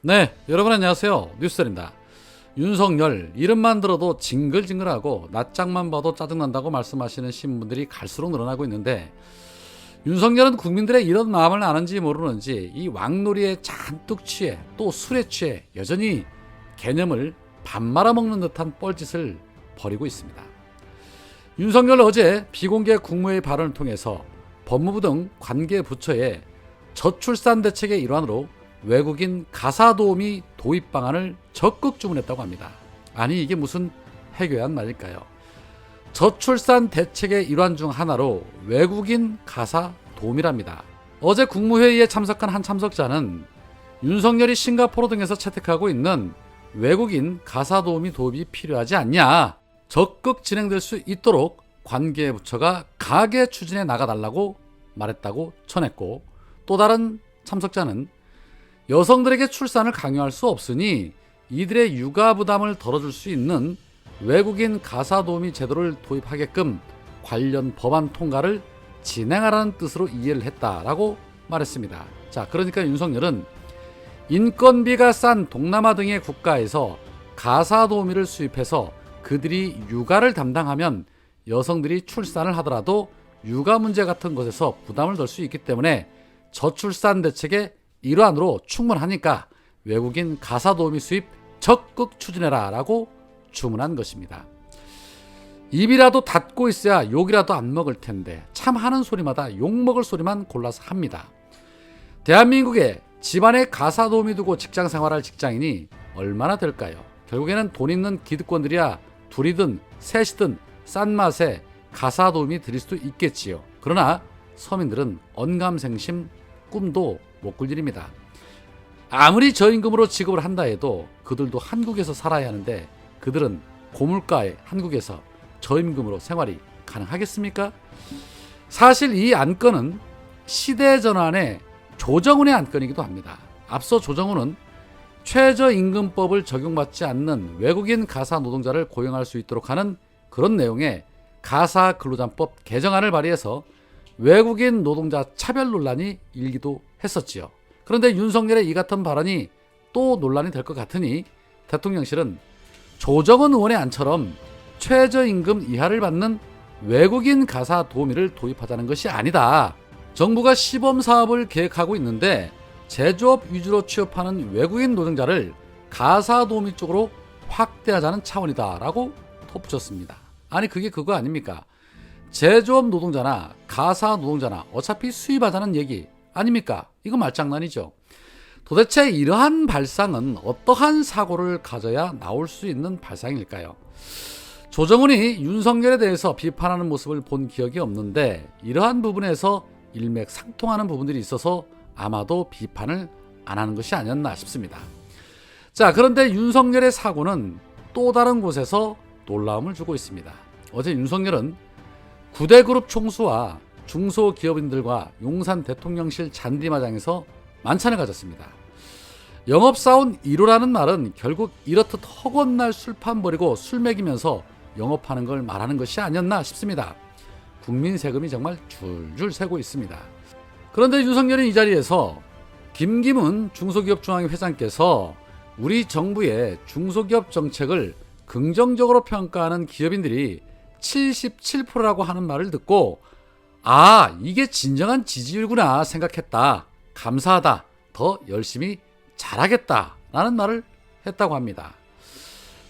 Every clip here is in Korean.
네, 여러분 안녕하세요. 뉴스입니다. 윤석열 이름만 들어도 징글징글하고 낯짝만 봐도 짜증난다고 말씀하시는 신분들이 갈수록 늘어나고 있는데, 윤석열은 국민들의 이런 마음을 아는지 모르는지 이 왕놀이에 잔뜩 취해 또 술에 취해 여전히 개념을 밥 말아먹는 듯한 뻘짓을 벌이고 있습니다. 윤석열 어제 비공개 국무회의 발언을 통해서 법무부 등 관계 부처에 저출산 대책의 일환으로 외국인 가사도우미 도입 방안을 적극 주문했다고 합니다. 아니, 이게 무슨 해괴한 말일까요? 저출산 대책의 일환 중 하나로 외국인 가사도우미랍니다. 어제 국무회의에 참석한 한 참석자는 윤석열이 싱가포르 등에서 채택하고 있는 외국인 가사도우미 도입이 필요하지 않냐, 적극 진행될 수 있도록 관계부처가 강하게 추진해 나가달라고 말했다고 전했고, 또 다른 참석자는 여성들에게 출산을 강요할 수 없으니 이들의 육아 부담을 덜어줄 수 있는 외국인 가사도우미 제도를 도입하게끔 관련 법안 통과를 진행하라는 뜻으로 이해를 했다라고 말했습니다. 자, 그러니까 윤석열은 인건비가 싼 동남아 등의 국가에서 가사도우미를 수입해서 그들이 육아를 담당하면 여성들이 출산을 하더라도 육아 문제 같은 것에서 부담을 덜 수 있기 때문에 저출산 대책의 일환으로 충분하니까 외국인 가사도우미 수입 적극 추진해라 라고 주문한 것입니다. 입이라도 닫고 있어야 욕이라도 안 먹을 텐데 참 하는 소리마다 욕먹을 소리만 골라서 합니다. 대한민국에 집안에 가사도우미 두고 직장생활할 직장인이 얼마나 될까요? 결국에는 돈 있는 기득권들이야 둘이든 셋이든 싼 맛에 가사도우미 드릴 수도 있겠지요. 그러나 서민들은 언감생심 꿈도 못 꿀 일입니다. 아무리 저임금으로 지급을 한다 해도 그들도 한국에서 살아야 하는데 그들은 고물가의 한국에서 저임금으로 생활이 가능하겠습니까? 사실 이 안건은 시대전환의 조정훈의 안건이기도 합니다. 앞서 조정훈은 최저임금법을 적용받지 않는 외국인 가사 노동자를 고용할 수 있도록 하는 그런 내용의 가사근로자법 개정안을 발의해서 외국인 노동자 차별 논란이 일기도 했었지요. 그런데 윤석열의 이 같은 발언이 또 논란이 될 것 같으니 대통령실은 조정은 의원의 안처럼 최저임금 이하를 받는 외국인 가사 도우미를 도입하자는 것이 아니다. 정부가 시범사업을 계획하고 있는데 제조업 위주로 취업하는 외국인 노동자를 가사 도우미 쪽으로 확대하자는 차원이다 라고 덧붙였습니다. 아니, 그게 그거 아닙니까? 제조업 노동자나 가사 노동자나 어차피 수입하자는 얘기 아닙니까? 이거 말장난이죠. 도대체 이러한 발상은 어떠한 사고를 가져야 나올 수 있는 발상일까요? 조정훈이 윤석열에 대해서 비판하는 모습을 본 기억이 없는데 이러한 부분에서 일맥상통하는 부분들이 있어서 아마도 비판을 안 하는 것이 아니었나 싶습니다. 자, 그런데 윤석열의 사고는 또 다른 곳에서 놀라움을 주고 있습니다. 어제 윤석열은 9대 그룹 총수와 중소기업인들과 용산 대통령실 잔디마장에서 만찬을 가졌습니다. 영업사원 1호라는 말은 결국 이렇듯 허건날 술판 버리고 술 먹이면서 영업하는 걸 말하는 것이 아니었나 싶습니다. 국민 세금이 정말 줄줄 새고 있습니다. 그런데 윤석열은 이 자리에서 김기문 중소기업중앙회 회장께서 우리 정부의 중소기업 정책을 긍정적으로 평가하는 기업인들이 77%라고 하는 말을 듣고 아, 이게 진정한 지지율구나 생각했다. 감사하다. 더 열심히 잘하겠다. 라는 말을 했다고 합니다.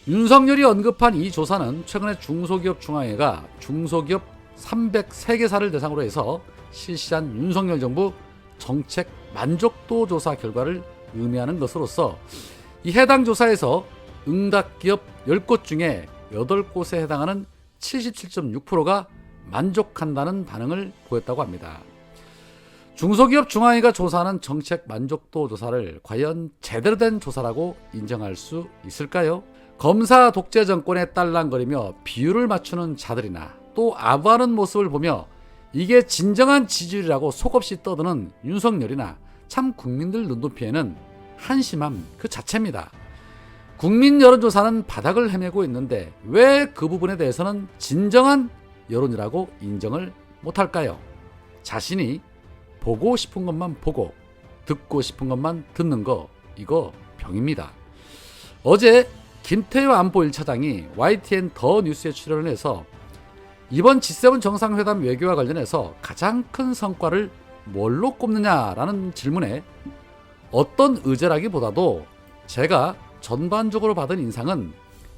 윤석열이 언급한 이 조사는 최근에 중소기업중앙회가 중소기업 303개사를 대상으로 해서 실시한 윤석열 정부 정책 만족도 조사 결과를 의미하는 것으로서 이 해당 조사에서 응답기업 10곳 중에 8곳에 해당하는 77.6%가 만족한다는 반응을 보였다고 합니다. 중소기업 중앙회가 조사하는 정책 만족도 조사를 과연 제대로 된 조사라고 인정할 수 있을까요? 검사 독재 정권에 딸랑거리며 비율을 맞추는 자들이나 또 아부하는 모습을 보며 이게 진정한 지지율이라고 속없이 떠드는 윤석열이나 참 국민들 눈높이에는 한심함 그 자체입니다. 국민 여론조사는 바닥을 헤매고 있는데 왜 그 부분에 대해서는 진정한 여론이라고 인정을 못할까요? 자신이 보고 싶은 것만 보고 듣고 싶은 것만 듣는 거, 이거 병입니다. 어제 김태효 안보 1차장이 YTN 더 뉴스에 출연을 해서 이번 G7 정상회담 외교와 관련해서 가장 큰 성과를 뭘로 꼽느냐라는 질문에 어떤 의제라기보다도 제가 전반적으로 받은 인상은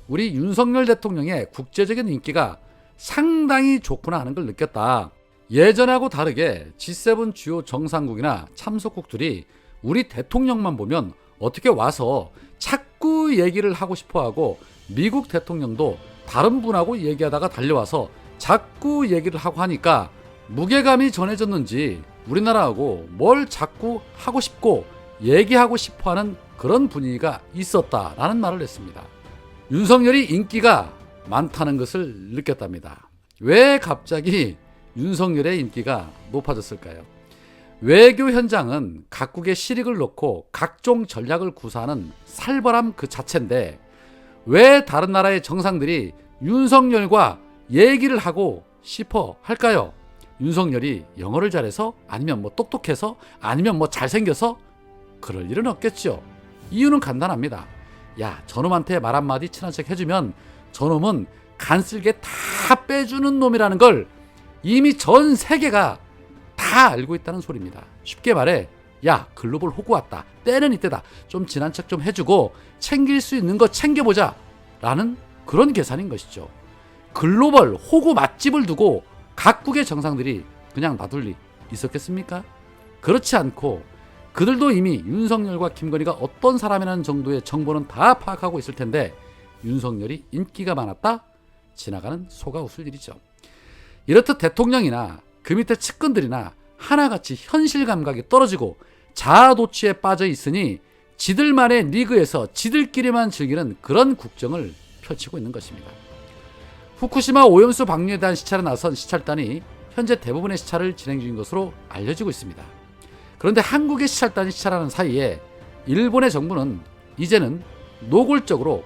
우리 윤석열 대통령의 국제적인 인기가 상당히 좋구나 하는 걸 느꼈다. 예전하고 다르게 G7 주요 정상국이나 참석국들이 우리 대통령만 보면 어떻게 와서 자꾸 얘기를 하고 싶어하고 미국 대통령도 다른 분하고 얘기하다가 달려와서 자꾸 얘기를 하고 하니까 무게감이 전해졌는지 우리나라하고 뭘 자꾸 하고 싶고 얘기하고 싶어하는 그런 분위기가 있었다라는 말을 했습니다. 윤석열이 인기가 많다는 것을 느꼈답니다. 왜 갑자기 윤석열의 인기가 높아졌을까요? 외교 현장은 각국의 실익을 놓고 각종 전략을 구사하는 살벌함 그 자체인데 왜 다른 나라의 정상들이 윤석열과 얘기를 하고 싶어 할까요? 윤석열이 영어를 잘해서? 아니면 뭐 똑똑해서? 아니면 뭐 잘생겨서? 그럴 일은 없겠죠. 이유는 간단합니다. 야, 저놈한테 말 한마디 친한 척 해주면 저놈은 간쓸게 다 빼주는 놈이라는 걸 이미 전 세계가 다 알고 있다는 소리입니다. 쉽게 말해, 야, 글로벌 호구 왔다. 때는 이때다. 좀 친한 척 좀 해주고 챙길 수 있는 거 챙겨보자. 라는 그런 계산인 것이죠. 글로벌 호구 맛집을 두고 각국의 정상들이 그냥 놔둘 리 있었겠습니까? 그렇지 않고 그들도 이미 윤석열과 김건희가 어떤 사람이라는 정도의 정보는 다 파악하고 있을 텐데 윤석열이 인기가 많았다? 지나가는 소가 웃을 일이죠. 이렇듯 대통령이나 그 밑에 측근들이나 하나같이 현실 감각이 떨어지고 자아도취에 빠져 있으니 지들만의 리그에서 지들끼리만 즐기는 그런 국정을 펼치고 있는 것입니다. 후쿠시마 오염수 방류에 대한 시찰에 나선 시찰단이 현재 대부분의 시찰을 진행 중인 것으로 알려지고 있습니다. 그런데 한국의 시찰단이 시찰하는 사이에 일본의 정부는 이제는 노골적으로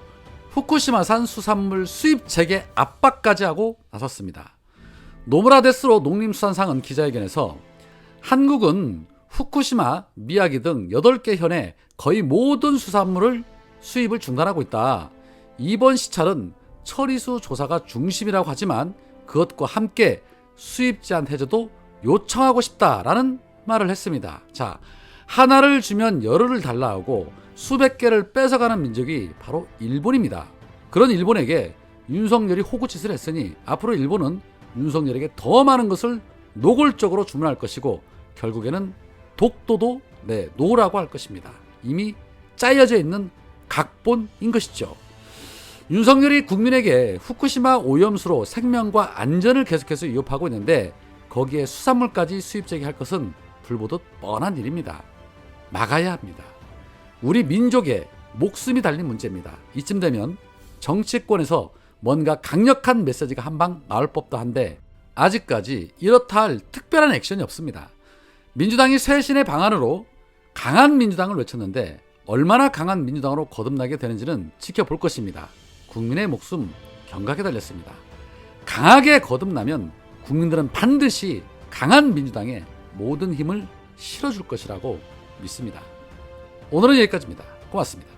후쿠시마산 수산물 수입 재개 압박까지 하고 나섰습니다. 노무라 데스로 농림수산상은 기자회견에서 한국은 후쿠시마, 미야기 등 8개 현의 거의 모든 수산물을 수입을 중단하고 있다. 이번 시찰은 처리수 조사가 중심이라고 하지만 그것과 함께 수입 제한 해제도 요청하고 싶다라는 말을 했습니다. 자, 하나를 주면 열흘을 달라 하고 수백 개를 뺏어가는 민족이 바로 일본입니다. 그런 일본에게 윤석열이 호구짓을 했으니 앞으로 일본은 윤석열에게 더 많은 것을 노골적으로 주문할 것이고 결국에는 독도도 놓으라고 할 것입니다. 이미 짜여져 있는 각본인 것이죠. 윤석열이 국민에게 후쿠시마 오염수로 생명과 안전을 계속해서 위협하고 있는데 거기에 수산물까지 수입 재개할 것은 불보듯 뻔한 일입니다. 막아야 합니다. 우리 민족의 목숨이 달린 문제입니다. 이쯤 되면 정치권에서 뭔가 강력한 메시지가 한 방 나올 법도 한데 아직까지 이렇다 할 특별한 액션이 없습니다. 민주당이 쇄신의 방안으로 강한 민주당을 외쳤는데 얼마나 강한 민주당으로 거듭나게 되는지는 지켜볼 것입니다. 국민의 목숨 경각에 달렸습니다. 강하게 거듭나면 국민들은 반드시 강한 민주당에 모든 힘을 실어줄 것이라고 믿습니다. 오늘은 여기까지입니다. 고맙습니다.